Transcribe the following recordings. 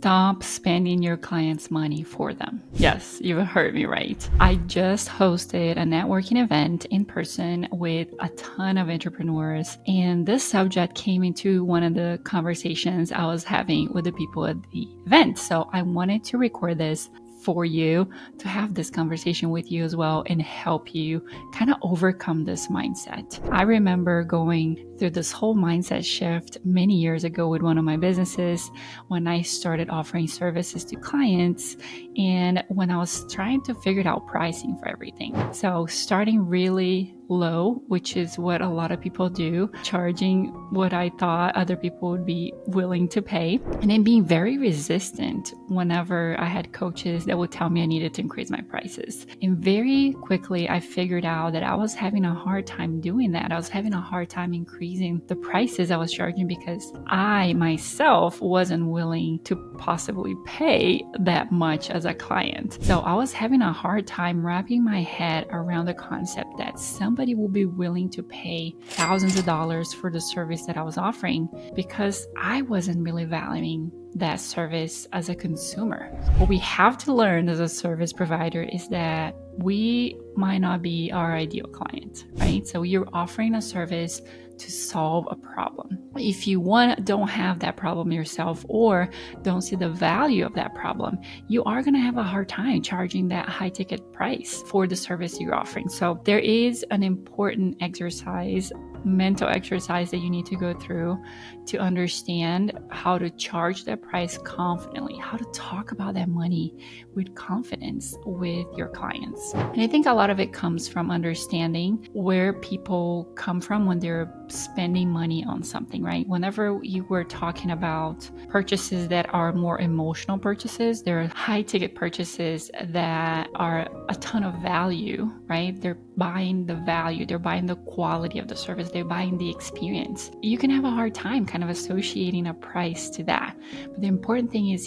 Stop spending your clients' money for them. Yes, you heard me right. I just hosted a networking event in person with a ton of entrepreneurs, and this subject came into one of the conversations I was having with the people at the event. So I wanted to record this for you to have this conversation with you as well and help you kind of overcome this mindset. I remember going through this whole mindset shift many years ago with one of my businesses when I started offering services to clients and when I was trying to figure out pricing for everything. So starting really low, which is what a lot of people do, charging what I thought other people would be willing to pay, and then being very resistant whenever I had coaches that would tell me I needed to increase my prices. And very quickly, I figured out that I was having a hard time doing that. I was having a hard time increasing the prices I was charging because I myself wasn't willing to possibly pay that much as a client. So I was having a hard time wrapping my head around the concept that somebody will be willing to pay thousands of dollars for the service that I was offering because I wasn't really valuing that service as a consumer. What we have to learn as a service provider is that we might not be our ideal client, right? So you're offering a service to solve a problem. If you don't have that problem yourself or don't see the value of that problem, you are going to have a hard time charging that high ticket price for the service you're offering. So there is an important mental exercise that you need to go through to understand how to charge that price confidently, how to talk about that money with confidence with your clients. And I think a lot of it comes from understanding where people come from when they're spending money on something, right? Whenever you were talking about purchases that are more emotional purchases, there are high ticket purchases that are a ton of value, right? They're buying the value, they're buying the quality of the service, they're buying the experience. You can have a hard time kind of associating a price to that. But the important thing is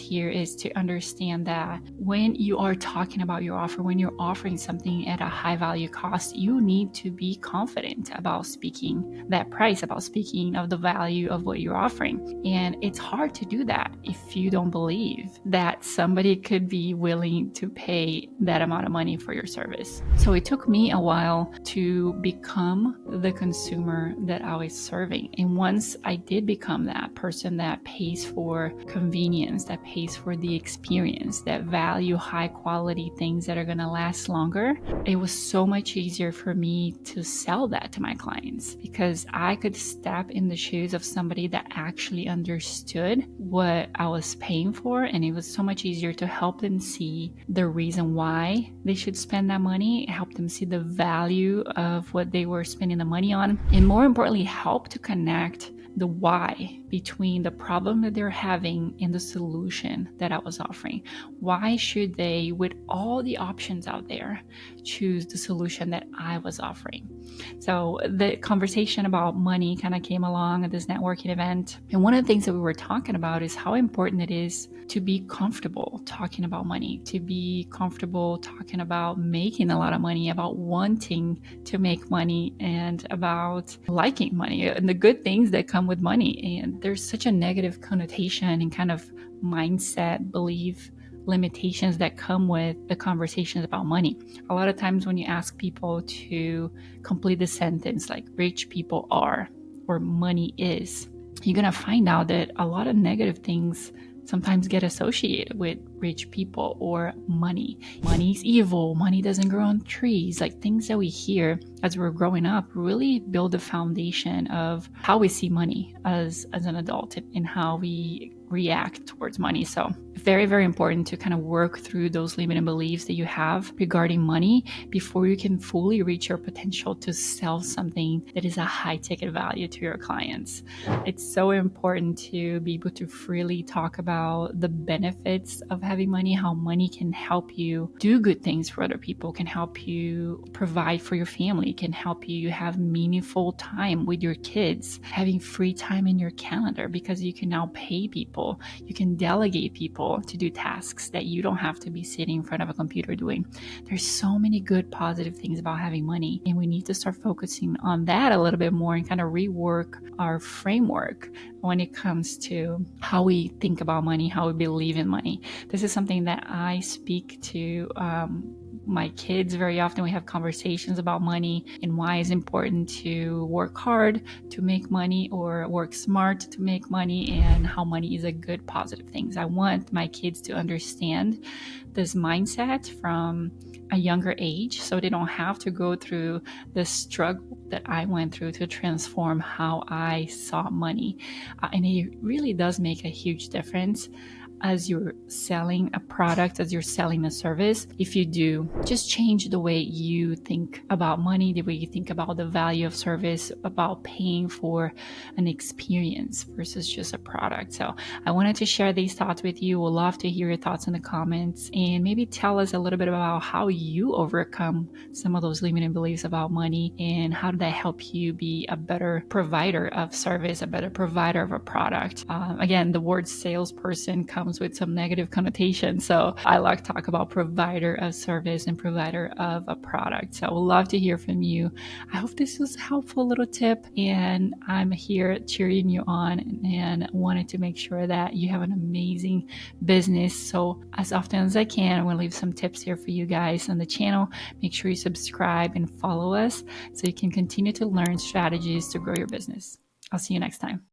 to understand that when you are talking about your offer, when you're offering something at a high value cost, you need to be confident about speaking that price, about speaking of the value of what you're offering. And it's hard to do that if you don't believe that somebody could be willing to pay that amount of money for your service. So it took me a while to become the consumer that I was serving. And once I did become that person that pays for convenience, that pays for the experience, that value high quality things that are going to last longer, it was so much easier for me to sell that to my clients because I could step in the shoes of somebody that actually understood what I was paying for. And it was so much easier to help them see the reason why they should spend that money, help them see the value of what they were spending the money on, and more importantly, help to connect the why between the problem that they're having and the solution that I was offering. Why should they, with all the options out there, choose the solution that I was offering? So the conversation about money kind of came along at this networking event. And one of the things that we were talking about is how important it is to be comfortable talking about money, to be comfortable talking about making a lot of money, about wanting to make money, and about liking money and the good things that come with money. And there's such a negative connotation and kind of mindset, belief, limitations that come with the conversations about money. A lot of times when you ask people to complete the sentence like rich people are or money is, you're going to find out that a lot of negative things sometimes get associated with rich people or money. Money's evil. Money doesn't grow on trees. Like things that we hear as we're growing up really build the foundation of how we see money as an adult and how we react towards money. So very, very important to kind of work through those limiting beliefs that you have regarding money before you can fully reach your potential to sell something that is a high ticket value to your clients. It's so important to be able to freely talk about the benefits of having money, how money can help you do good things for other people, can help you provide for your family, can help you have meaningful time with your kids, having free time in your calendar because you can now pay people. You can delegate people to do tasks that you don't have to be sitting in front of a computer doing. There's so many good positive things about having money, and we need to start focusing on that a little bit more and kind of rework our framework when it comes to how we think about money, how we believe in money. This is something that I speak to my kids very often. We have conversations about money and why it's important to work hard to make money or work smart to make money, and how money is a good positive thing. I want my kids to understand this mindset from a younger age so they don't have to go through the struggle that I went through to transform how I saw money. And it really does make a huge difference as you're selling a product, as you're selling a service. If you do just change the way you think about money, the way you think about the value of service, about paying for an experience versus just a product. So I wanted to share these thoughts with you. We'll love to hear your thoughts in the comments, and maybe tell us a little bit about how you overcome some of those limiting beliefs about money, and how did that help you be a better provider of service, a better provider of a product. Again, the word salesperson comes with some negative connotation, so I like to talk about provider of service and provider of a product. So I would love to hear from you. I hope this was a helpful little tip, and I'm here cheering you on and wanted to make sure that you have an amazing business. So as often as I can, I want to leave some tips here for you guys on the channel. Make sure you subscribe and follow us so you can continue to learn strategies to grow your business. I'll see you next time.